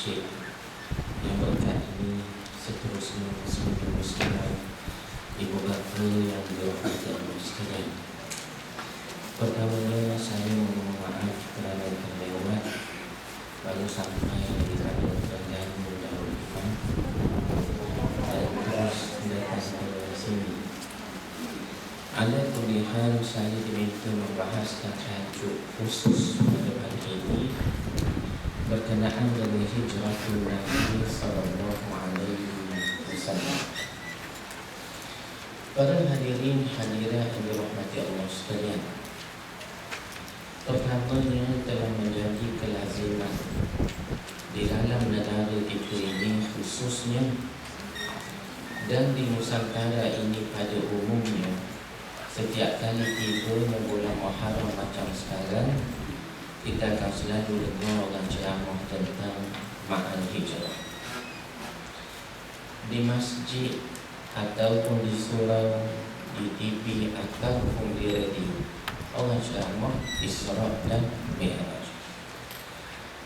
masjid yang berkat ini seterusnya muslim-muslimat, ibu bapa yang dirahmati Allah sekalian. Pertamanya saya memohon maaf kerana terlewat baru sampai di sana terganggu Darul Iman dan terus datang ke sini. Ala kulli hal, saya diminta membahaskan tajuk khusus pada hari ini berkenaan dengan hijratul Nabi sallallahu alaihi wasallam. Para hadirin hadirat yang dirahmati Allah sekalian, pertamanya telah menjadi kelaziman di dalam negara kita ini khususnya dan di Nusantara ini pada umumnya, setiap kali tibanya bulan Muharram macam sekarang, kita akan selalu dengar orang ceramah tentang makna hijrah. Di masjid ataupun di surau, di TV ataupun di radio, orang ceramah Isra dan Mi'raj.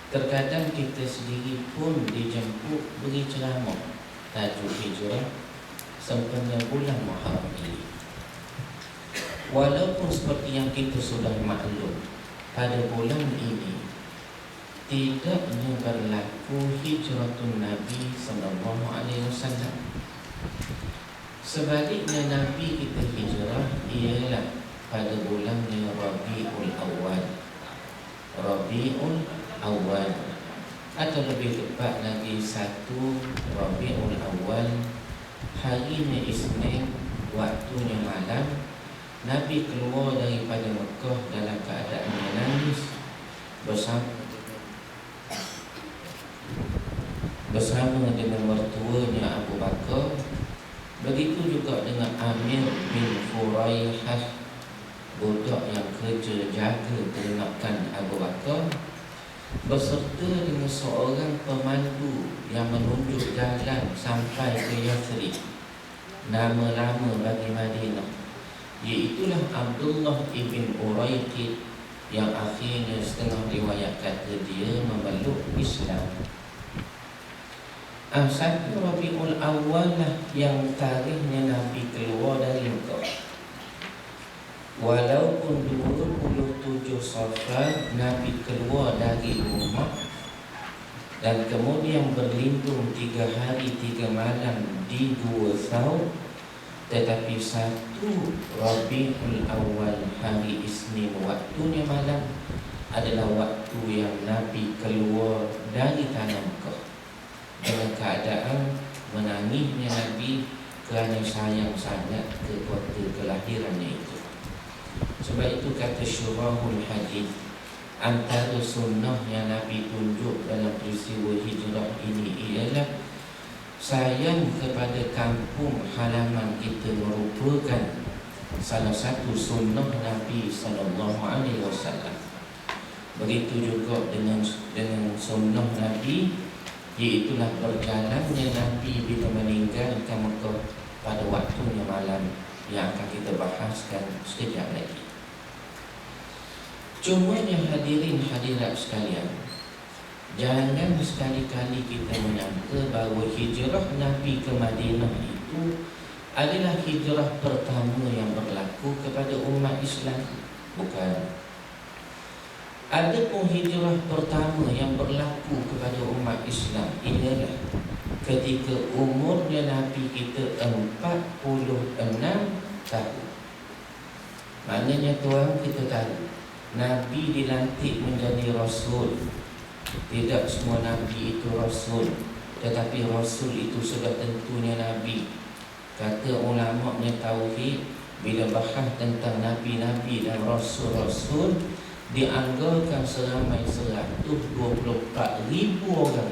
Terkadang kita sendiri pun dijemput beri ceramah tajuk hijrah sempena bulan Muharram ini. Walaupun seperti yang kita sudah maklum, pada bulan ini tidaknya berlaku hijratun Nabi sallallahu alaihi wasallam. Sebaliknya Nabi kita hijrah ialah pada bulan Rabiul Awal. Rabiul Awal atau lebih tepat lagi 1 Rabiul Awal, harinya Isnin, waktunya malam, Nabi keluar daripada Mekah dalam keadaan menangis bersama dengan mertuanya Abu Bakar. Begitu juga dengan Amir bin Furaihah, budak yang kerja jaga kerenakan Abu Bakar, beserta dengan seorang pemandu yang menunjuk jalan sampai ke Yathrib, nama lama bagi Madinah, iaitulah Abdullah ibn Uraiqid, yang akhirnya setengah riwayat kata dia memeluk Islam. 1 Rabiul Awal lah yang tarikhnya Nabi keluar dari Mekah. Walaupun 27 Safar Nabi keluar dari rumah dan kemudian berlindung 3 hari 3 malam di Gua Thawr, tetapi 1 Rabiul Awal, hari Isnin, waktunya malam, adalah waktu yang Nabi keluar dari tanah Mekah dengan keadaan menangisnya Nabi kerana sayang sangat ke kota kelahirannya itu. Sebab itu kata syurahul hadis, antara sunnah yang Nabi tunjuk dalam peristiwa hijrah ini ialah sayang kepada kampung halaman kita merupakan salah satu sunnah Nabi sallallahu alaihi wasallam. Begitu juga dengan sunnah Nabi, iaitulah berjalannya Nabi bila meninggalkan Mekah pada waktunya malam, yang akan kita bahaskan sekejap lagi. Cumanya hadirin hadirat sekalian, jangan sekali-kali kita menyangka bahawa hijrah Nabi ke Madinah itu adalah hijrah pertama yang berlaku kepada umat Islam. Bukan. Adapun hijrah pertama yang berlaku kepada umat Islam ialah ketika umurnya Nabi kita 46 tahun. Maknanya tuan, kita tahu Nabi dilantik menjadi Rasul. Tidak semua Nabi itu Rasul, tetapi Rasul itu sudah tentunya Nabi. Kata ulama' tauhid, bila bahas tentang Nabi-Nabi dan Rasul-Rasul, dianggarkan seramai 124,000 orang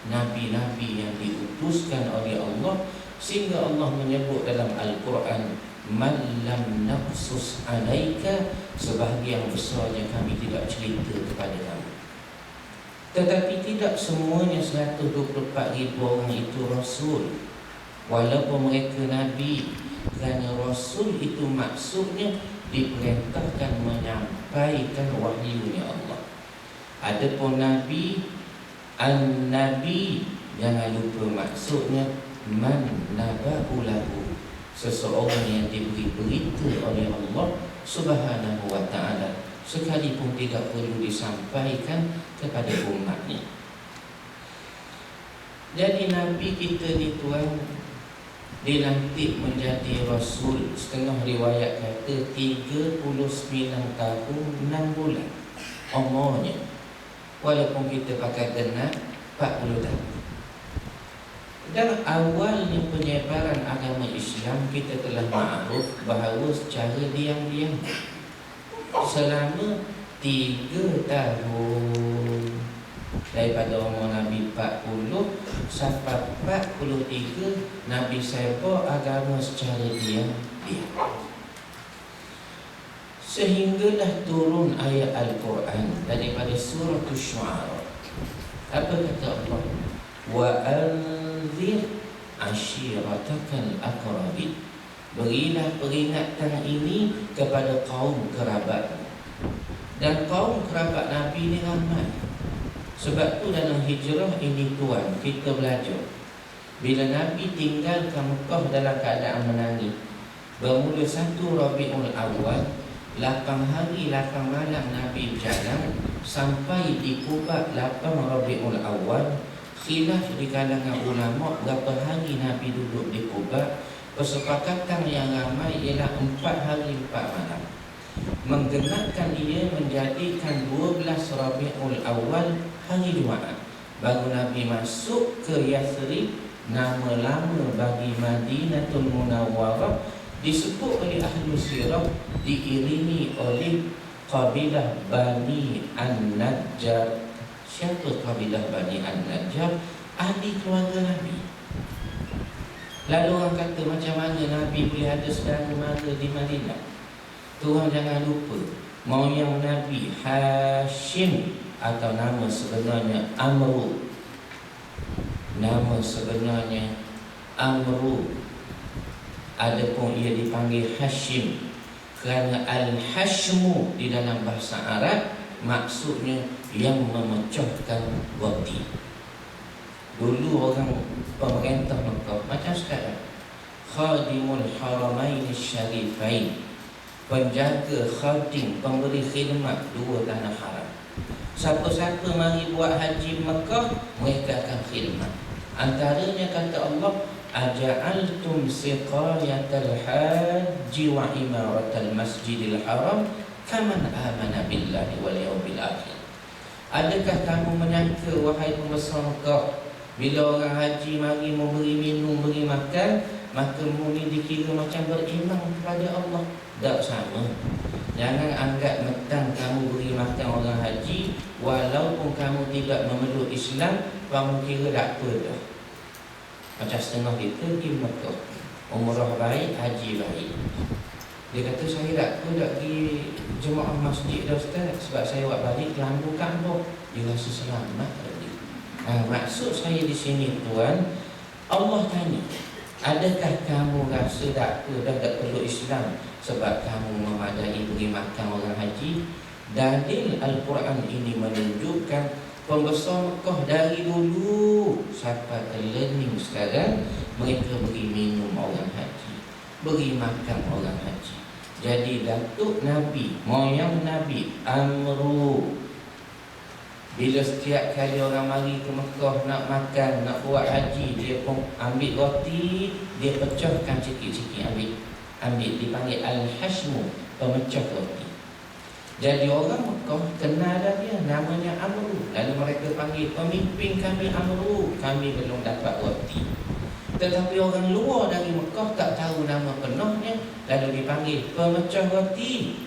Nabi-Nabi yang diutuskan oleh Allah, sehingga Allah menyebut dalam Al-Quran, man lam naqsus alaika, sebahagian besarnya kami tidak cerita kepada kamu. Tetapi tidak semuanya 124,000 orang itu Rasul, walaupun mereka Nabi, kerana Rasul itu maksudnya diperintahkan menyampaikan wahyunya Allah. Adapun Nabi An-Nabi, jangan lupa maksudnya man naba'u lahu, seseorang yang diberi berita oleh Allah Subhanahu wa ta'ala, sekalipun tidak perlu disampaikan kepada umatnya. Jadi Nabi kita ni tuan dilantik menjadi Rasul, setengah riwayat kata 39 tahun 6 bulan umurnya, walaupun kita pakai genap 40 tahun. Dan awalnya penyebaran agama Islam kita telah maklum bahawa secara diam-diam selama 3 tahun, daripada umur Nabi 40 sampai 43 Nabi sebar agama secara diam-diam, sehinggalah turun ayat Al-Quran daripada surah Asy-Syu'ara. Apa kata Allah? Wa anzir ashiratakal aqrabin, berilah peringatan ini kepada kaum kerabat. Dan kaum kerabat Nabi ni ramai. Sebab tu dalam hijrah ini tuan, kita belajar bila Nabi tinggalkan Mekah dalam keadaan menangis, bermula 1 Rabiul Awal, 8 hari 8 malam Nabi berjalan sampai di Quba 8 Rabiul Awal. Khilaf di kalangan ulama berapa hari Nabi duduk di Quba. Kesepakatan yang ramai ialah 4 hari 4 malam. Menggenapkan dia menjadikan 12 Rabiul Awal hari Jumaat. Baru Nabi masuk ke Yathrib, nama lama bagi Madinatul Munawwarah, disebut oleh ahli sirah diiringi oleh kabilah Bani An-Najjar. Siapa kabilah Bani An-Najjar? Ahli keluarga Nabi. Lalu orang kata macam mana Nabi boleh ada saudara mara di Madinah? Tuhan jangan lupa, moyang Nabi Hashim, atau nama sebenarnya Amru. Nama sebenarnya Amru, adapun ia dipanggil Hashim kerana Al-Hashmu di dalam bahasa Arab maksudnya yang memecahkan roti. Dulu orang pemerintah Mekah macam sekarang, Khadimul Haramain Syarifain, penjaga khadim, pemberi khidmat 2 tanah haram. Siapa-siapa mari buat haji Mekah, mereka akan khidmat. Antaranya kata Allah, aja'altum siqayatal haji wa imaratal masjidil haram kaman amana billahi wal yawmil akhir. Adakah kamu menyangka wahai pembesar Mekah, bila orang haji mari memberi minum, beri makan, maka muni dikira macam beriman kepada Allah? Tak sama. Jangan anggap mentang kamu beri makan orang haji, walaupun kamu tidak memeluk Islam, kamu kira tak apa dah. Macam setengah kita pergi Mekah, umrah baik, haji baik. Dia kata saya tak apa tak pergi jemaah masjid dah Ustaz, sebab saya buat balik lambu Kaabah. Dia rasa selamat tadi. Maksud saya di sini tuan, Allah tanya, adakah kamu rasa tak apa dah tak perlu Islam sebab kamu memadai beri makan orang haji? Dalil Al-Quran ini menunjukkan pembesar Mekah dari dulu sampai ke learning sekarang, mereka beri minum orang haji, beri makan orang haji. Jadi datuk Nabi, moyang Nabi Amru, bila setiap kali orang mari ke Mekah nak makan, nak buat haji, dia pun ambil roti, dia pecahkan sikit-sikit, ambil dipanggil Al-Hashmu, pemecah roti. Jadi orang Mekah kenal dah dia, namanya Amru. Lalu mereka panggil, pemimpin kami Amru, kami belum dapat roti. Tetapi orang luar dari Mekah tak tahu nama penuhnya, lalu dipanggil pemecah roti,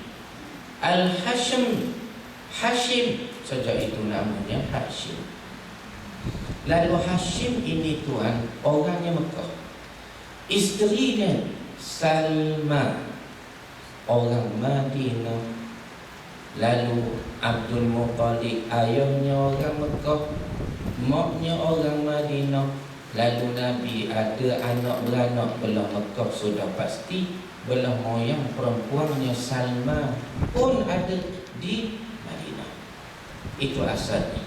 Al-Hashim, Hashim. Sejak itu namanya Hashim. Lalu Hashim ini tuan, orangnya Mekah. Isterinya Salma, orang Madinah. Lalu Abdul Muttalib, ayahnya orang Mekah, maknya orang Madinah. Lalu Nabi ada anak beranak belah Mekah sudah pasti, belah moyang perempuannya Salma pun ada di Madinah. Itu asalnya.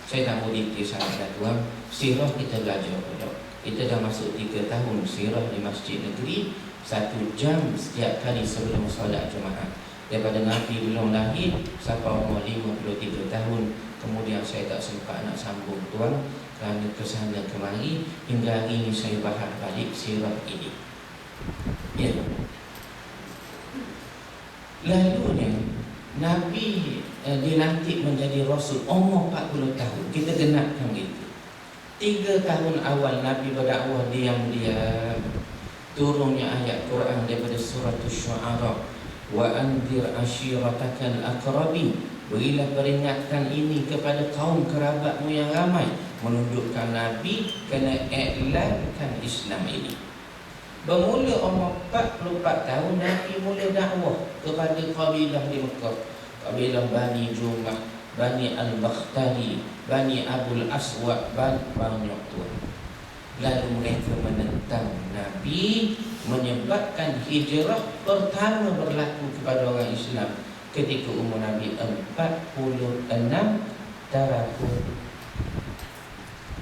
Saya tak mau detail sangat tuan. Sirah kita belajar pula. Kita dah masuk 3 tahun sirah di masjid negeri, 1 jam setiap kali sebelum solat Jumaat. Daripada Nabi belum lahir sampai umur 53 tahun. Kemudian saya tak sempat nak sambung tuan kerana kesana kemari. Hingga hari ini saya bahas balik sirah ini. Ya. Lalunya Nabi dilantik menjadi Rasul umur 40 tahun. Kita genapkan itu. 3 tahun awal Nabi berdakwah diam-diam. Turunnya ayat Quran daripada surah Asy-Syu'ara. Wa anzir ashiratakal aqrabin. Berilah peringatkan ini kepada kaum kerabatmu yang ramai. Menunjukkan Nabi kena iklankan Islam ini. Bermula umur 44 tahun Nabi mula dakwah kepada kabilah di Mekah. Kabilah Bani Jumah, Bani Al-Bakhtari, Bani Abul Aswad, banyak tuan. Lalu mereka menentang Nabi, menyebabkan hijrah pertama berlaku kepada orang Islam ketika umur Nabi 46 tahun.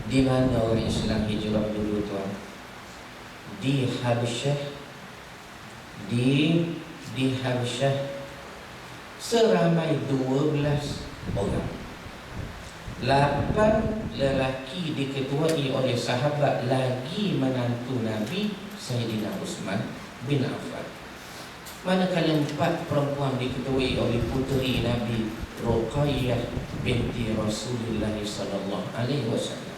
Di mana orang Islam hijrah dulu tuan? Di Habsyah. Di Habsyah seramai 12 orang. 8 lelaki diketuai oleh sahabat lagi menantu Nabi Sayyidina Uthman bin Affan. Manakala 4 perempuan diketuai oleh puteri Nabi Ruqayyah binti Rasulullah sallallahu alaihi wasallam.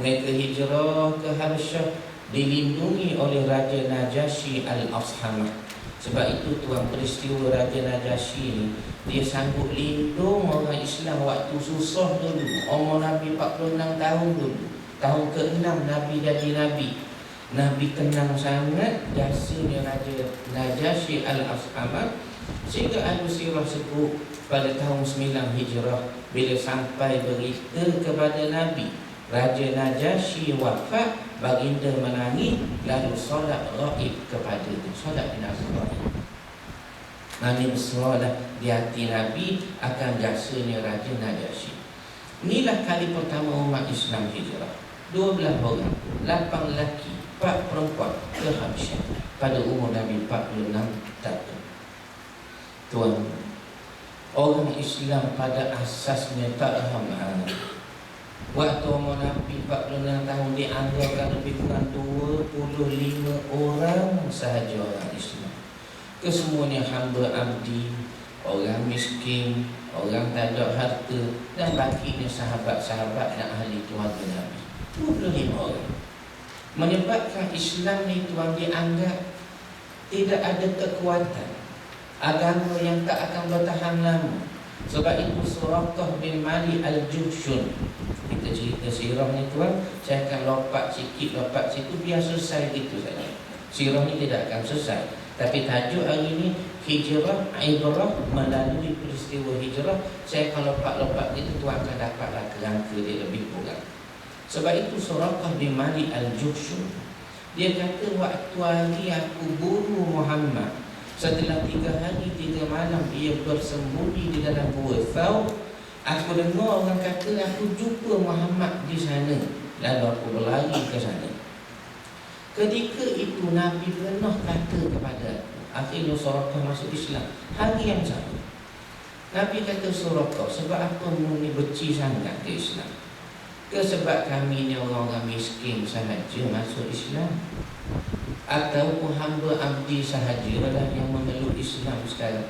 Mereka hijrah ke Habsyah dilindungi oleh Raja Najasyi Al-Ashamah. Sebab itu tuan, peristiwa Raja Najasyi ini dia sanggup lindung orang Islam waktu susah dulu. Umur Nabi 46 tahun dulu. Tahun ke-6 Nabi jadi Nabi. Nabi kenang sangat jasanya Raja Najasyi Al-Ashamah, sehingga Ahlu Sirah sebut pada tahun 9 Hijrah bila sampai berita kepada Nabi Raja Najasyi wafat, baginda menangis lalu solat ghaib kepada itu. Solat jenazah ghaib. Nabi bersolat di hati Nabi akan jasanya Raja Najasyi. Inilah kali pertama umat Islam hijrah. 12 orang, 8 lelaki, 4 perempuan ke Habsyah pada umur Nabi 46 tahun. Tuan, orang Islam pada asasnya tak faham. Waktu umur Nabi 46 tahun dianggapkan lebih kurang 25 orang sahaja orang Islam. Kesemuanya hamba abdi, orang miskin, orang tak ada harta, dan bakinya sahabat-sahabat dan ahli keluarga Nabi. 25 orang. Menyebabkan Islam ni tuan dianggap tidak ada kekuatan, agama yang tak akan bertahan lama. Sebab itu Suraqah bin Malik Al-Juhshun, kita cerita sirah ni tuan, saya akan lompat sikit, lompat situ, biar selesai gitu saja. Sirah ni tidak akan selesai. Tapi tajuk hari ini hijrah, ibrah melalui peristiwa hijrah. Saya akan lompat-lompat itu, tuan akan dapatlah kerangka dia lebih kurang. Sebab itu Suraqah bin Malik Al-Juhshun, dia kata waktu hari aku bunuh Muhammad, setelah 3 hari 3 malam ia bersembunyi di dalam gua Thawr, aku dengar orang kata aku jumpa Muhammad di sana, lalu aku berlari ke sana. Ketika itu Nabi pernah kata kepada aku, akhirnya Suraqah masuk Islam hari yang sama. Nabi kata, Suraqah, sebab apa mu ni benci sangat ke Islam? Ke sebab kami ni orang-orang miskin sahaja masuk Islam? Ataupun hamba abdi sahajalah yang memeluk Islam sekarang?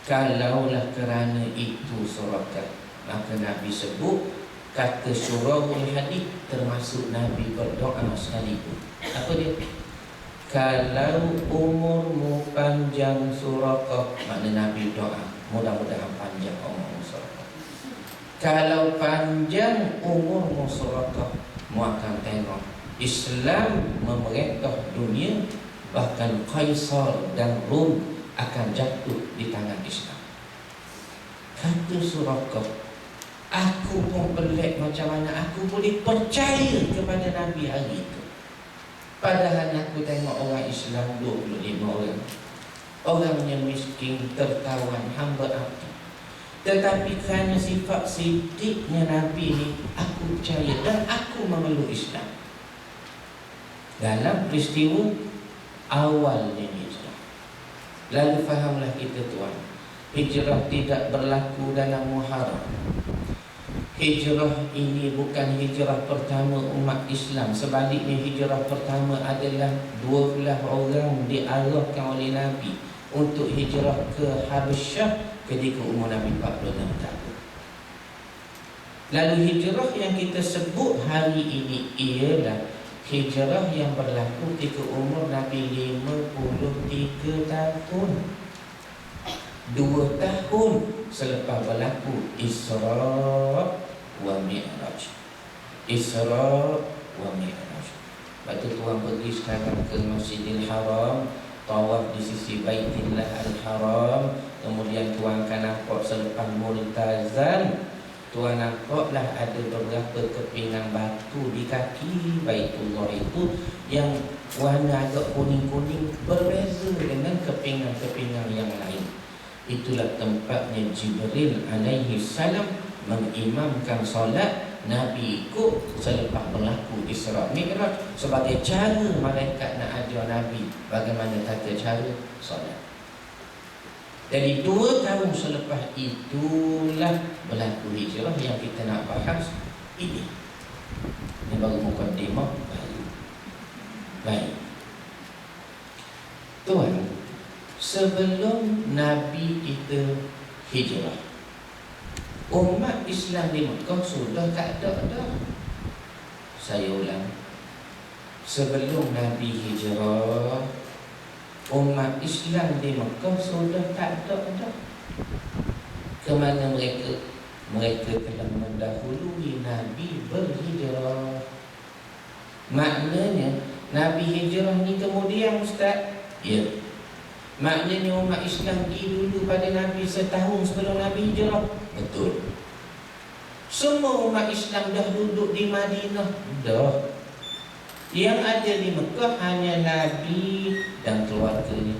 Kalaulah kerana itu Suraqah, maka Nabi sebut kata surahul hadith, termasuk Nabi berdoa sekalipun. Apa dia? Kalau umurmu panjang Suraqah, makna Nabi doa mudah-mudahan panjang umur Suraqah. Kalau panjang umurmu Suraqah, mu akan tengok Islam memerintah dunia, bahkan Kaisar dan Rom akan jatuh di tangan Islam. Kata Suraqah, aku pun pelik macam mana aku boleh percaya kepada Nabi hari itu. Padahal aku tengok orang Islam 25 orang. Orang yang miskin, tertawan, hamba abdi. Tetapi kerana sifat sidiknya Nabi ni, aku percaya dan aku memeluk Islam. Dalam peristiwa awalnya hijrah. Lalu fahamlah kita tuan, hijrah tidak berlaku dalam Muharram. Hijrah ini bukan hijrah pertama umat Islam. Sebaliknya hijrah pertama adalah 12 orang diarahkan oleh Nabi untuk hijrah ke Habasyah ketika umur Nabi 46 tahun. Lalu hijrah yang kita sebut hari ini ialah hijrah yang berlaku ketika umur Nabi 53 tahun. 2 tahun selepas berlaku Isra wa Mi'raj. Isra wa Mi'raj. Lepas tu tuan pergi sekarang ke Masjidil Haram, tawaf di sisi Baitillah Al-Haram. Kemudian tuan akan nampak selepas Multazam, tuan nampaklah ada beberapa kepingan batu di kaki Baitullah itu yang warna agak kuning-kuning, berbeza dengan kepingan-kepingan yang lain. Itulah tempatnya Jibril alaihi salam mengimamkan solat. Nabi ikut selepas berlaku Isra Mi'raj sebagai cara malaikat nak ajar Nabi bagaimana tata cara solat. Jadi 2 tahun selepas itulah berlaku hijrah yang kita nak bahas ini. Ini baru mukadimah baru. Baik tuan, sebelum Nabi kita hijrah, umat Islam di Mekah sudah tak ada dah. Saya ulang, sebelum Nabi hijrah, umat Islam di Mekah sudah tak ada dah. Kemana mereka? Mereka telah mendahului Nabi berhijrah. Maknanya Nabi hijrah ni kemudian, Ustaz? Ya. Maknanya umat Islam pergi dulu pada Nabi setahun sebelum Nabi hijrah. Betul. Semua umat Islam dah duduk di Madinah. Dah. Yang ada di Mekah hanya Nabi dan keluarganya,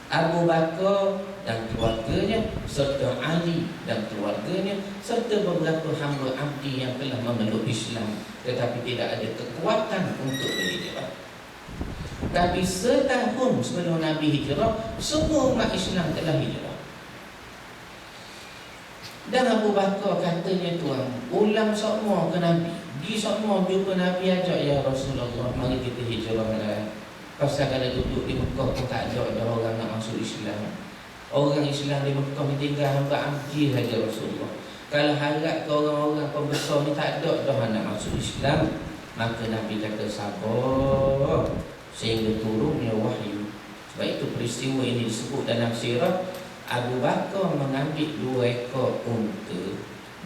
Abu Bakar dan keluarganya, serta Ali dan keluarganya, serta beberapa hamba abdi yang telah memeluk Islam tetapi tidak ada kekuatan untuk berhijrah. Tapi setahun sebelum Nabi hijrah, semua umat Islam telah hijrah. Dan Abu Bakar katanya, tuan, ulang semua ke Nabi. Pergi semua jumpa Nabi, ajak, ya Rasulullah, mari kita hijrah lah. Pasal kalau duduk di Mekah pun tak ada orang nak masuk Islam. Orang Islam di Mekah ni tinggal hamba abdi saja Rasulullah. Kalau harap ke orang-orang pembesar ni tak ada dah nak masuk Islam. Maka Nabi kata sabar sehingga turunnya wahyu. Sebab itu peristiwa ini disebut dalam sirah. Abu Bakar mengambil 2 ekor unta,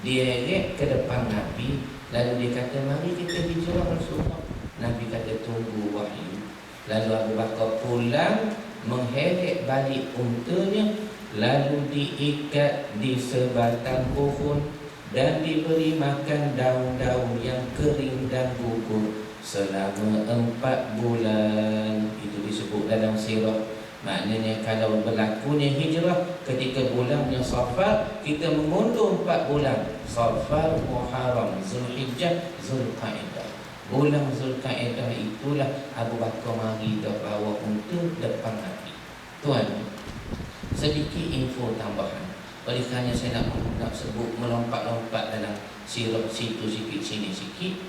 direret ke depan Nabi, lalu dia kata, mari kita hijrah Rasulullah. Nabi kata, tunggu wahyu. Lalu Abu Bakar pulang, mengheret balik untanya, lalu diikat di sebatang pohon dan diberi makan daun-daun yang kering dan gugur selama 4 bulan. Itu disebut dalam sirah. Maknanya kalau berlakunya hijrah ketika bulannya Safar, kita mengundur 4 bulan. Safar, Muharram, Zulhijjah, Zulqa'dah. Bulan Zulqa'dah itulah Abu Bakar mari dah bawa untuk depan Nabi. Tuan, sedikit info tambahan. Oleh kerana saya nak sebut melompat-lompat dalam sirah situ sikit sini sikit.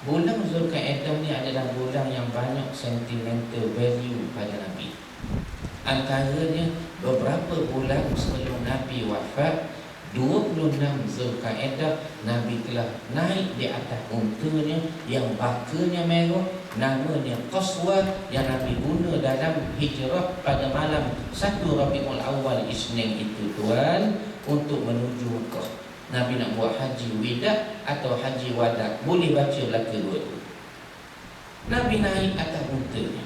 Bulan Zulqa'dah ni adalah bulan yang banyak sentimental value pada Nabi. Antaranya beberapa bulan sebelum Nabi wafat, 26 Zulqa'dah, Nabi telah naik di atas untanya yang bakanya merah, namanya Qaswa, yang Nabi guna dalam hijrah pada malam 1 Rabiul Awal Isnin itu, tuan, untuk menuju Mekah. Nabi nak buat haji wida atau haji wada, boleh baca belaka dua tu. Nabi naik atas untanya.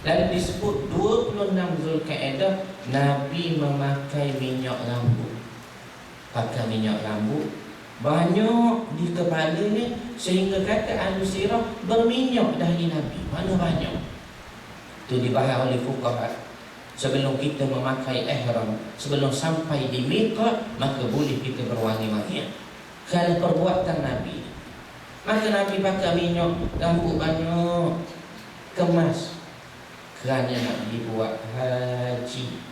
Lalu disebut 26 Zulqa'dah, Nabi memakai minyak rambut. Pakai minyak rambut banyak di kepalanya, sehingga kata ahli sirah berminyak dahi Nabi. Mana banyak? Itu dibahas oleh fuqaha. sebelum kita memakai ihram, sebelum sampai di miqat, maka boleh kita berwangi-wangian. Kalau perbuatan Nabi, maka Nabi pakai minyak rambut banyak, kemas, kerana nak dibuat haji.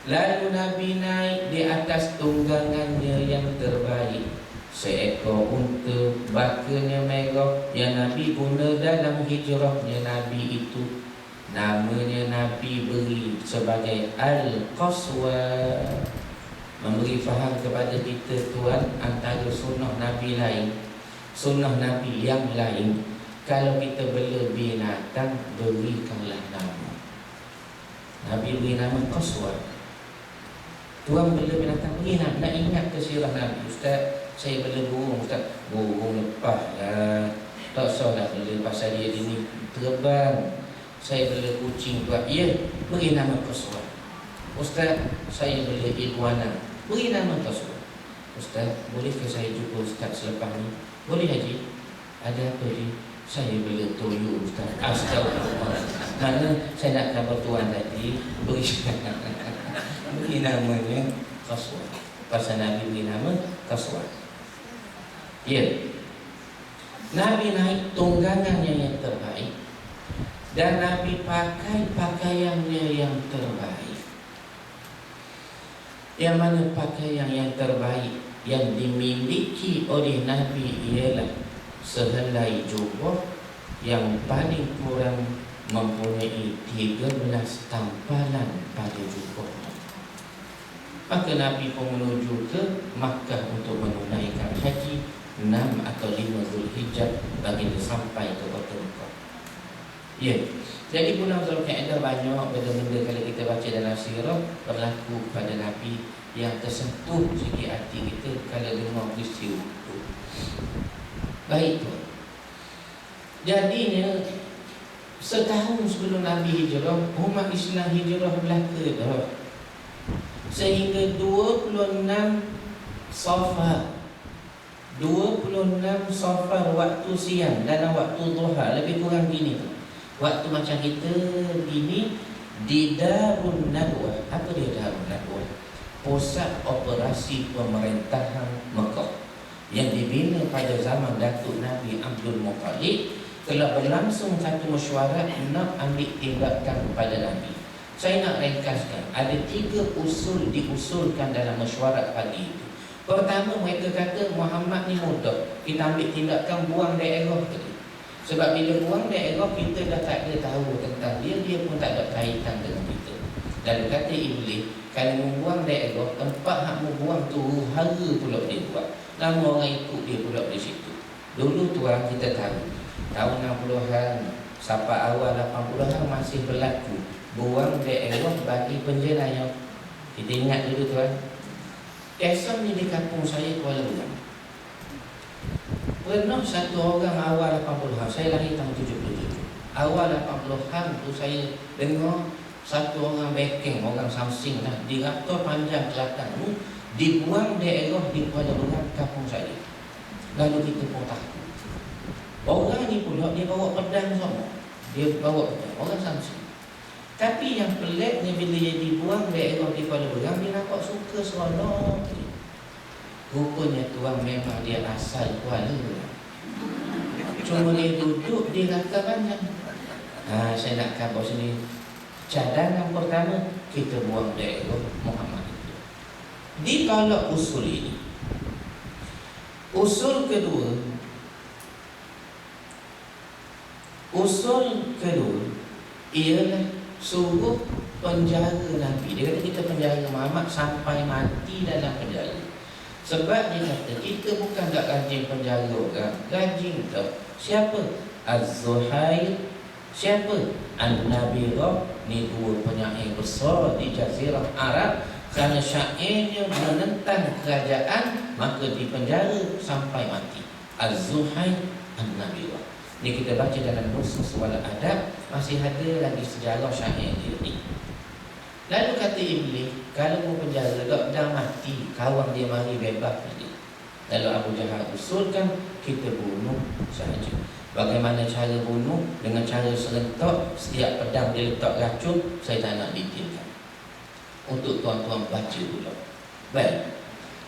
Lalu Nabi naik di atas tunggangannya yang terbaik, seekor unta, bakanya merah yang Nabi guna dalam hijrahnya Nabi itu. Namanya Nabi beri sebagai Al-Qaswa, memberi faham kepada kita tuan, antara sunnah Nabi lain, sunnah Nabi yang lain, kalau kita bela binatang, berikanlah nama. Nabi beri nama Qaswa. Tuan bela binatang, beri nama. Nak ingat ke sirah Nabi, Ustaz, saya bela burung, Ustaz, burung lepas lah, tak salah bela pasal dia ni terbang. Saya bela kucing buat, ya, beri nama Qaswa. Ustaz, saya bela iguana, beri nama Qaswa. Ustaz, bolehkah saya jumpa Ustaz selepas ni? Boleh Haji. Ada apa Haji? Saya bela toyo Ustaz. Astagfirullah. Mana saya nak khabar tuan tadi, beri namanya Qaswa. Pasal Nabi beri nama Qaswa. Ya, Nabi naik tunggangannya yang terbaik, dan Nabi pakai pakaiannya yang terbaik. Yang mana pakaian yang terbaik yang dimiliki oleh Nabi ialah sehelai jubah yang paling kurang mempunyai 13 tampalan pada jubahnya. Maka Nabi pun menuju ke Makkah untuk menunaikan haji 6 atau 5 Zulhijjah baginda sampai ke kota Mekah. Ya, jadi bulan Zulkaidah banyak benda-benda kalau kita baca dalam sirah berlaku pada Nabi yang tersentuh sikit hati kita kalau dengar peristiwa itu. Baik tu. Jadinya setahun sebelum Nabi hijrah, umat Islam hijrah belaka dah. Sehingga 26 Safar, 26 Safar waktu siang dalam waktu duha, lebih kurang gini tu. Waktu macam kita gini di Darun Nadwah. Apa dia Darun Nadwah? Pusat operasi pemerintahan Mekah yang dibina pada zaman Datuk Nabi Abdul Muttalib. Telah berlangsung satu mesyuarat nak ambil tindakan kepada Nabi. Saya nak ringkaskan, ada 3 usul diusulkan dalam mesyuarat pagi itu. Pertama, mereka kata Muhammad ni mudah, kita ambil tindakan buang daerah tadi. Sebab bila buang daerah, kita dah tak ada tahu tentang dia, dia pun tak ada kaitan dengan kita. Lalu kata Iblis, kalau membuang daerah, tempat hak membuang tu hara pula dia buat, nama orang ikut dia pula di situ. Dulu tuan kita tahu, tahun 60-an sampai awal 80-an masih berlaku buang daerah bagi penjenayah. Kita ingat dulu tuan, Esam ni di kampung saya Kuala Lumpur. Pernah satu orang awal 80-an, saya lahir tahun 77. Awal 80-an tu saya dengar satu orang backing, orang Samsing lah, di Raptor Panjang Kelantan tu dibuang daerah di Kuala Lumpur kampung saya. Lalu kita pun takut. Orang ni pula dia bawa pedang semua. Dia bawa pedang, orang Samsing. Tapi yang peliknya bila dia dibuang daerah di Kuala Lumpur, dia nampak suka seronok. Rupanya tuan memang dia asal Kuala Lumpur. Cuma dia duduk di Rata Panjang. Saya nak khabar sini. Cadangan pertama, kita buang daerah Muhammad itu. Ditolak usul ini. Usul kedua ialah suruh penjara Nabi. Dia kata kita penjara Muhammad sampai mati dalam penjara. Sebab dia kata kita bukan tak rajin penjara orang, rajin tak. Siapa? Az-Zuhair. Siapa? An-Nabirah. Ni 2 penyair besar di Jazirah Arab. Kerana syairnya menentang kerajaan, maka dipenjara sampai mati. Az-Zuhair, An-Nabirah. Ni kita baca dalam Nusus wal Adab, masih ada lagi sejarah syair dia ni. Lalu kata Iblis, kalau mau penjara dah mati, kawan dia mari bebas dia. Lalu Abu Jahal usulkan kita bunuh sahaja. Bagaimana cara bunuh? Dengan cara serentak. Setiap pedang dia letak racun. Saya tak nak detailkan, untuk tuan-tuan baca pula. Baik.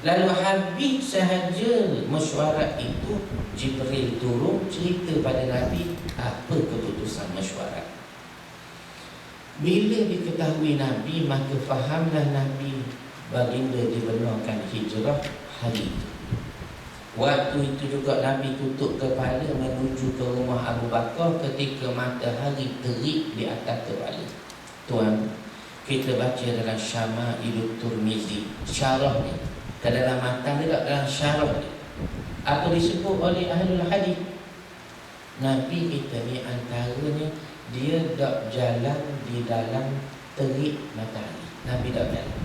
Lalu habis sahaja mesyuarat itu, Jibril turun cerita pada Nabi apa keputusan mesyuarat. Bila diketahui Nabi, maka fahamlah Nabi baginda dibenarkan hijrah hari itu. Waktu itu juga Nabi tutup kepala menuju ke rumah Abu Bakar ketika matahari terik di atas kepala. Tuan, kita baca dalam Syama'ilul Tirmizi, syarah ni, ke dalam matan dia, dalam syarah ni, apa disebut oleh ahlul hadis, Nabi kita ni antaranya dia tak jalan di dalam terik matahari. Nabi tak jalan.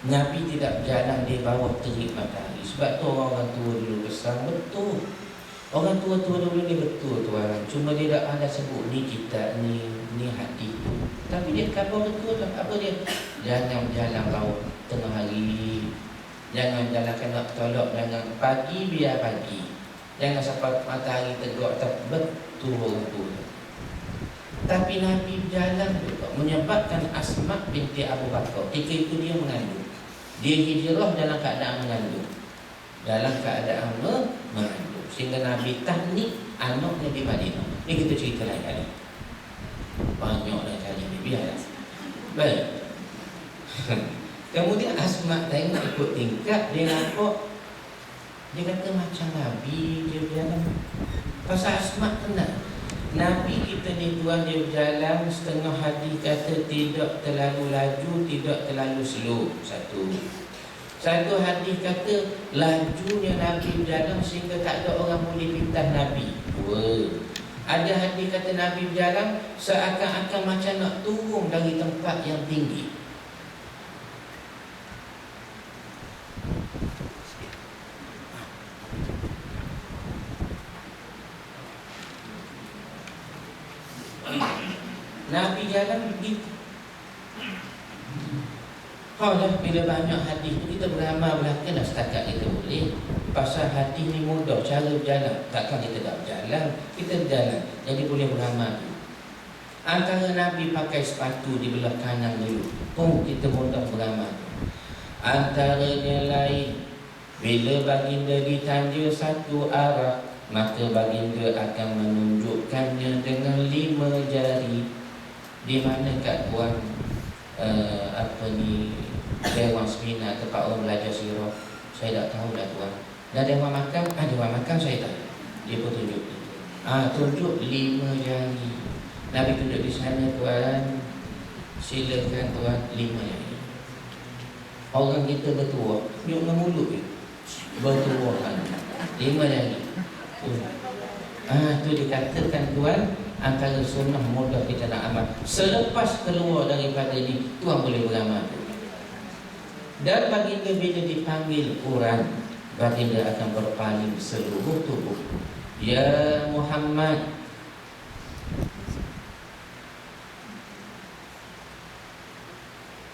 Nabi tidak jalan di bawah terik matahari. Sebab tu orang tua dulu besar, betul. Orang tua-tua dulu ni betul tuan. Cuma dia tak ada sebut ni kita ni hadis tu. Tapi dia khabar betul lah. Apa dia? Jangan jalan bawah tengah hari. Jangan jalan kena tolak. Jangan pagi biar pagi. Jangan sampai matahari tegak. Betul orang tua. Tapi Nabi berjalan juga, menyebabkan Asma binti Abu Bakar ketika itu dia mengandung. Dia hijrah dalam keadaan mengandung. Dalam keadaan mengandung. Sehingga Nabi tahnik anaknya di Madinah. Ini kita cerita lain kali. Banyaklah kali ni, biarlah. Baik. Kemudian Asma tengok ikut tingkat, dia nampak, dia kata macam Nabi dia berjalan. Pasal Asma tenang. Nabi kita ni tuan, dia berjalan setengah hadis kata tidak terlalu laju, tidak terlalu slow. Satu hadis kata lajunya Nabi berjalan sehingga tak ada orang boleh pintas Nabi. Dua. Ada hadis kata Nabi berjalan seakan-akan macam nak turun dari tempat yang tinggi. Nabi jalan begitu. Dah bila banyak hadis tu kita beramal belakang dah setakat kita boleh. Pasal hadis ni mudah cara berjalan. Takkan kita tak berjalan, kita berjalan. Jadi boleh beramal. Antara Nabi pakai sepatu di belah kanan dulu pun kita mudah beramal. Antaranya lain, bila baginda ditanja satu arah, maka baginda akan menunjukkannya dengan 5 jari. Di mana kat tuan dewan seminar tempat orang belajar sirah, saya tak tahu dah tuan. Dah dewan makan, dewan makan saya tahu. Dia pun tunjuk. Tunjuk 5 jari. Nabi tunjuk di sana tuan. Silakan tuan 5 jari. Orang kita bertuah, tunjuk dengan mulut je. Bertuah kan 5 jari. Tu dikatakan tuan, antara sunnah mudah kita nak amal. Selepas keluar daripada ni, tuan boleh beramal. Dan baginda bila dipanggil orang, baginda akan berpaling seluruh tubuh. Ya Muhammad,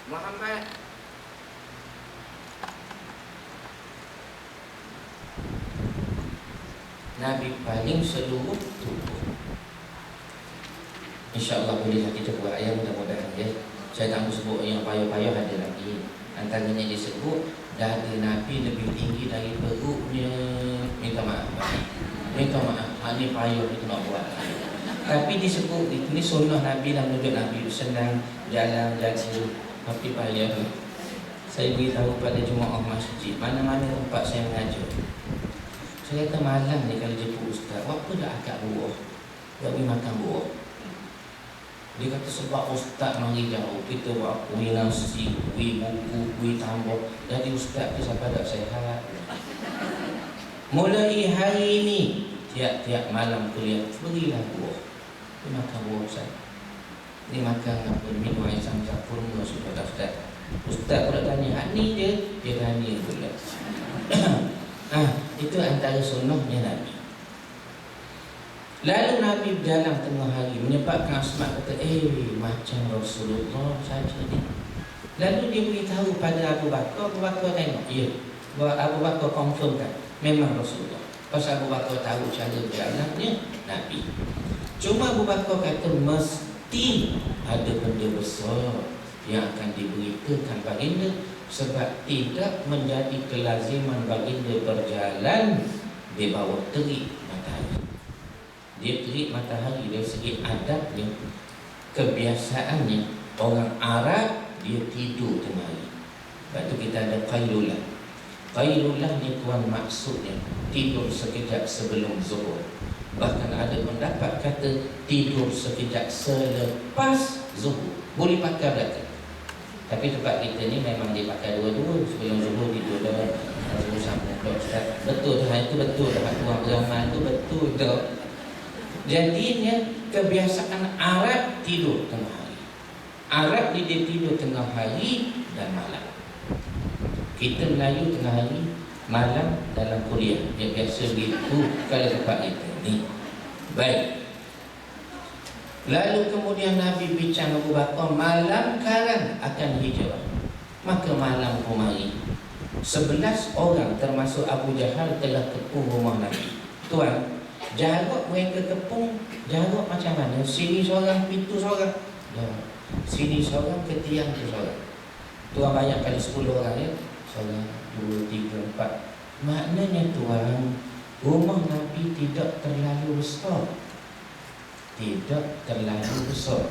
Muhammad. Nabi paling seluruh tubuh. InsyaAllah bolehlah kita buat ayat, mudah-mudahan ya. Saya tak mahu sebut yang payah-payah ada lagi. Antaranya disebut dada Nabi lebih tinggi dari perutnya. Minta maaf. Ini payah itu nak buat. Tapi disebut ini sunnah Nabi dan menunjuk Nabi senang jalan jaga. Tapi payah. Saya beritahu pada jemaah masjid, mana-mana tempat saya mengajar, saya kata malam ni kalau jemput ustaz, apa dah akak buah, tak boleh makan buah. Dia kata sebab ustaz mari jauh, kita buat kuih nasi, kuih buku, kuih tambah. Jadi ustaz tu sampai tak sehat. Mulai hari ini, tiap-tiap malam kuliah, berilah buah. Dia makan buah ustaz. Dia makan apa, minum air zam-zam, kurma sudah dah ustaz. Ustaz pula tanya, ni dia tanya pula. Itu antara sunnahnya Nabi. Lalu Nabi berjalan tengah hari, menyebabkan Asma kata, macam Rasulullah saja ni. Lalu dia beritahu pada Abu Bakar. Abu Bakar tengok, ya, Abu Bakar confirmkan memang Rasulullah. Pasal Abu Bakar tahu cara berjalannya Nabi. Cuma Abu Bakar kata mesti ada benda besar yang akan diberitakan baginda, sebab tidak menjadi kelaziman baginda berjalan di bawah terik matahari. Dia terik matahari dari segi adabnya, kebiasaannya. Orang Arab dia tidur tengah hari. Lepas tu kita ada qailulah. Qailulah ni tuan maksudnya tidur sekejap sebelum zuhur. Bahkan ada pendapat kata tidur sekejap selepas zuhur. Boleh pakai belaka. Tapi tempat kita ni memang dia pakai dua-dua. Sebelum zuhur tidur dah. Zuhur sambung pula Ustaz. Betul dah, itu betul dah. Tuan beramal tu betul dah. Jadinya kebiasaan Arab tidur tengah hari. Arab dia tidur tengah hari dan malam. Kita Melayu tengah hari, malam dalam kuliah. Dia biasa begitu kalau tempat kita ni. Baik. Lalu kemudian Nabi bincang Abu Bakar, malam karan akan hijrah. Maka malam kemari 11 orang termasuk Abu Jahal telah kepung rumah Nabi. Tuan, jarak mereka kepung, jarak macam mana? Sini seorang, pintu seorang. Sini seorang, ke tiang tu seorang. Tuan banyak kali 10 orang ya. Seorang, 2, 3, 4. Maknanya tuan, rumah Nabi tidak terlalu besar. Tidak terlalu besar.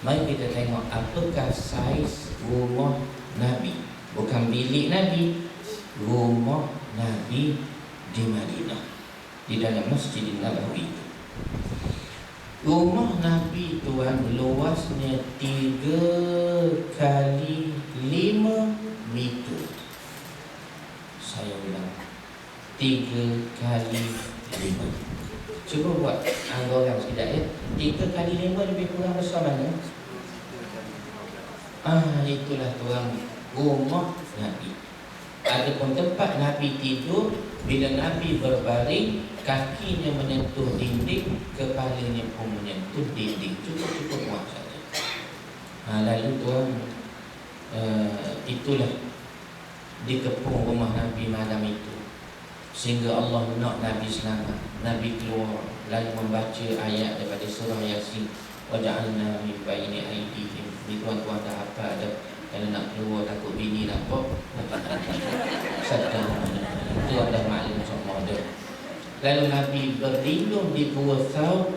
Mari kita tengok apakah saiz rumah Nabi. Bukan bilik Nabi, rumah Nabi di Madinah, di dalam Masjid Nabawi. Rumah Nabi tuan luasnya 3 kali 5 meter. Saya ulang, 3 kali 5. Cuba buat angka orang sekejap ya. 3 kali 5 lebih kurang besar mana? Itulah tuan rumah Nabi. Adapun tempat Nabi tidur, bila Nabi berbaring, kakinya menyentuh dinding, kepalanya pun menyentuh dinding. Cukup-cukup muat saja. Lalu tuan, itulah dikepung rumah Nabi malam itu, sehingga Allah nak Nabi selamat. Nabi keluar lalu membaca ayat daripada surah Yasin, waja'alna min baini aydihim. Ni tuan-tuan dah apa dah. Kalau nak keluar takut bini nampak, sedang itu ada maklum semua ada. Lalu Nabi berlindung di Gua Thawr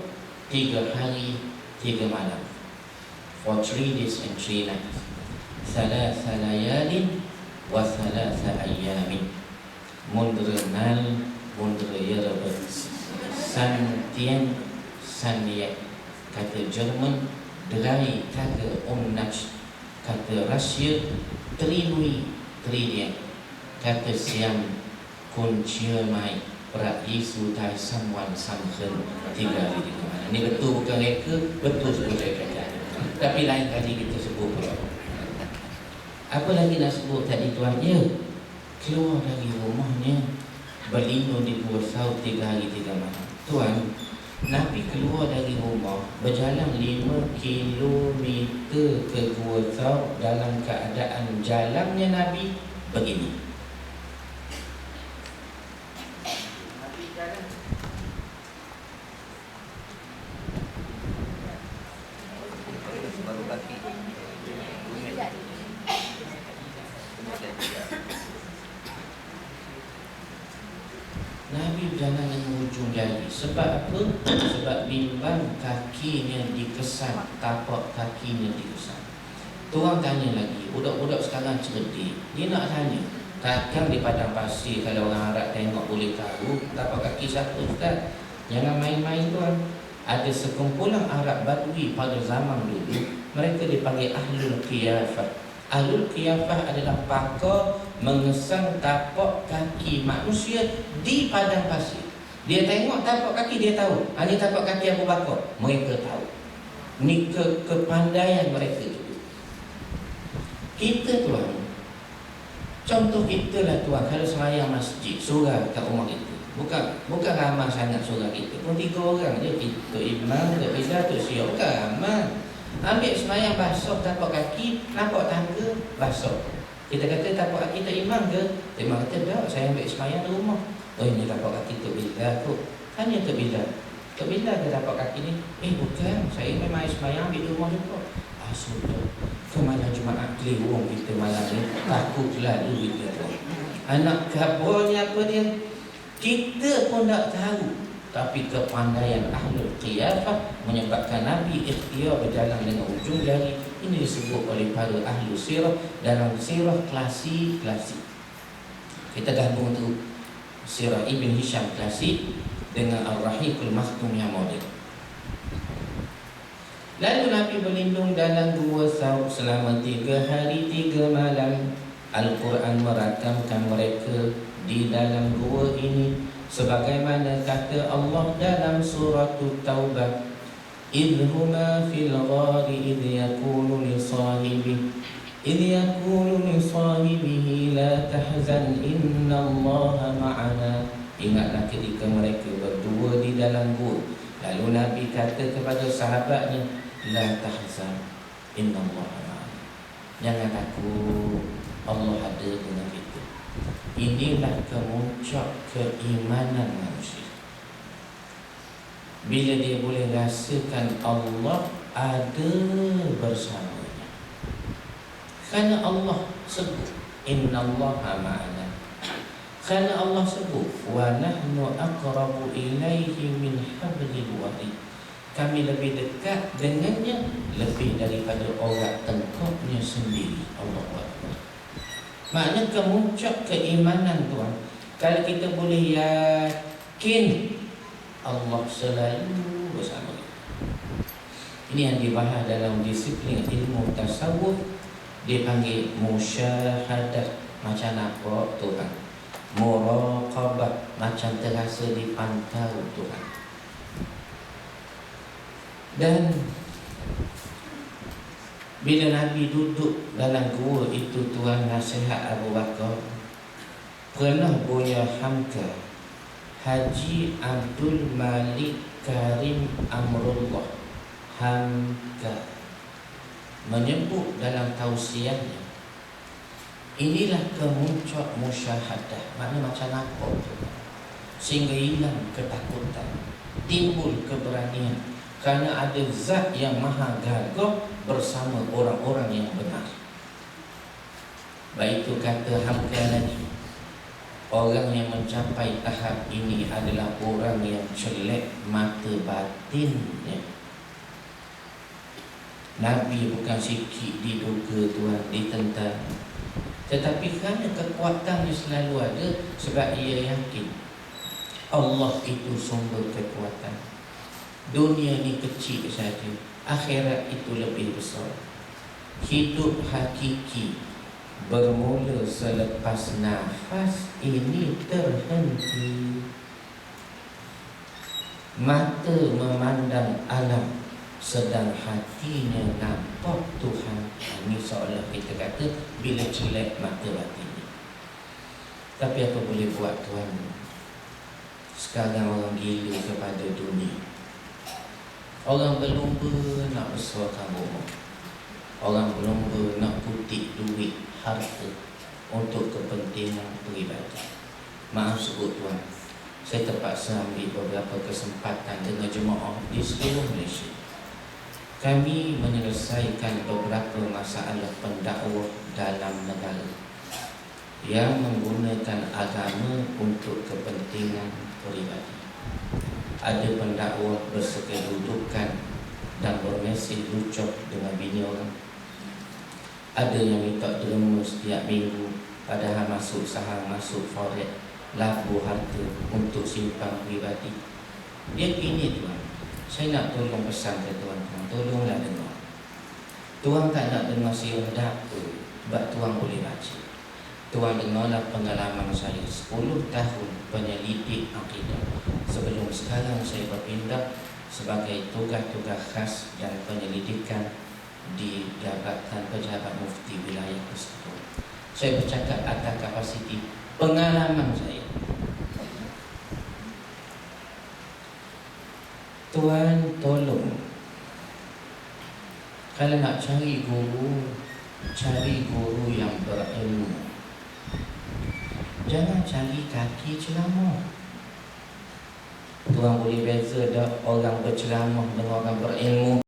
3 hari 3 malam, for 3 days and 3 nights. Thalatha layalin wa thalatha ayyamin. Mundrenal mundreyerabet. Santian saniat. Kata Jerman, Drei Tage Nacht. Kata Rusia, 3 nuits 3 dies. Kata Siam, Kuncia mai Prak Yesu Tai Samwan Samkhen 3 hari 3 malam. Ini betul bukan reka, betul sebut reka. Tapi lain kali kita sebut pula. Apa lagi nak sebut tadi tuan? Ya, keluar dari rumahnya, berlindung di Gua Thawr 3 hari 3 malam. Tuan, Nabi keluar dari rumah, berjalan 5 kilometer ke Gua Thawr dalam keadaan jalannya Nabi begini. Nabi jalan baru kaki. Nabi berjalan dengan hujung jari. Sebab apa? Sebab bimbang kakinya dikesan, tapak kakinya dikesan. Tuan tanya lagi, budak-budak sekarang cerdik. Dia nak tanya, takkan di padang pasir kalau orang Arab tengok boleh tahu tapak kaki siapa Ustaz? Jangan main-main tuan. Ada sekumpulan Arab Badui pada zaman dulu, mereka dipanggil Ahlul Qiyafah. Ahlul Qiyafah adalah pakar mengesan tapak kaki manusia di padang pasir. Dia tengok tapak kaki, dia tahu ini tapak kaki Abu Bakar. Mereka tahu. Ini kepandaian mereka itu. Kita tuan, contoh kita lah tuan, kalau sembahyang masjid, surah kat rumah kita, bukan ramai sangat surah kita pun 3 orang je. Tok Imam, Tok Izzah, Tok Syia, bukan ramai. Ambil sembahyang basuh tapak kaki, nampak tangga basuh. Kita kata tapak kaki tak iman ke? Imam kata tak, saya ambil semayang di rumah. Oh ini tapak kaki tu bila kot. Tanya tu bila. Tu bila ke tapak kaki ni? Bukan, saya memang semayang ambil di rumah juga. Sudah. Kemana Jumaat keliru kita malam ni? Takut lalu kita tu. Anak kabarnya apa dia? Kita pun tak tahu. Tapi kepandaian ahlul qiyafah menyebabkan Nabi ikhtiar berjalan dengan ujung jari. Ini disebut oleh para ahli sirah dalam sirah klasik. Kita gabung tu sirah Ibn Hisham klasik dengan Ar-Rahiqul Makhtum yang moden. Lalu Nabi berlindung dalam gua Thawr selama 3 hari 3 malam. Al-Quran merakamkan mereka di dalam gua ini sebagaimana kata Allah dalam surah Taubah, idhuma fil ghari idh yaqulu li sahibihi la tahzan innallaha ma'ana. Ingatlah ketika mereka berdua di dalam gua, lalu Nabi kata kepada sahabatnya, la tahzan innallaha ma'ana. Jangan takut, Allah ada dengan kita. Inilah kemuncak keimanan manusia, bila dia boleh rasakan Allah ada bersamanya. Kerana Allah sebut innallaha ma'ana, kerana Allah sebut wa nahnu aqrabu ilaihi min hablil warid, kami lebih dekat dengannya lebih daripada orang tengkuknya sendiri. Allah Akbar. Maknanya kemuncak keimanan tuan, kalau kita boleh yakin Allah selalu bersama kita. Ini yang dibahas dalam disiplin ilmu tasawuf, dipanggil musyahadah. Macam apa Tuhan? Muraqabah, macam terasa dipantau Tuhan. Dan bila Nabi duduk dalam gua itu, tuan, nasihat Abu Bakar, pernah Buya Hamka Haji Abdul Malik Karim Amrullah Hamka menyebut dalam tausiahnya, inilah kemuncak musyahadah. Maknanya macam apa tu? Sehingga hilang ketakutan, timbul keberanian, kerana ada zat yang maha gagah bersama orang-orang yang benar. Baik itu kata Hamka lagi, orang yang mencapai tahap ini adalah orang yang celek mata batinnya. Nabi bukan sikit diduga tuan, ditentang, tetapi kerana kekuatannya selalu ada, sebab ia yakin Allah itu sumber kekuatan. Dunia ni kecil saja, akhirat itu lebih besar. Hidup hakiki bermula selepas nafas ini terhenti. Mata memandang alam, sedang hatinya nampak Tuhan. Ini seolah kita kata bila celek mata batinnya. Tapi apa boleh buat tuan? Sekarang orang gila kepada dunia. Orang berlumba nak besarkan rumah, orang berlumba nak kutip duit, harta untuk kepentingan peribadi. Maaf sebut tuan, saya terpaksa ambil beberapa kesempatan dengan jemaah di seluruh Malaysia. Kami menyelesaikan beberapa masalah pendakwah dalam negara yang menggunakan agama untuk kepentingan peribadi. Ada pendakwah bersekedudukan dan bermesej lucah dengan bini orang. Ada yang minta derma setiap minggu, padahal masuk saham, masuk forex, labu harta untuk simpan pribadi. Dia gini tuan, saya nak tolong pesan ke tuan-tuan, tolonglah dengar. Tuan tak nak dengar sirah dapur, sebab tuan boleh baca. Tuan dengarlah pengalaman saya 10 tahun penyelidik akidah. Sebelum sekarang saya berpindah sebagai tugas-tugas khas dan penyelidikan di Jabatan Pejabat Mufti Wilayah tersebut. Saya bercakap atas kapasiti pengalaman saya. Tuan tolong, kalau nak cari guru, cari guru yang berilmu. Jangan cari kaki ceramah. Tuan boleh beza dah orang berceramah dengan orang berilmu.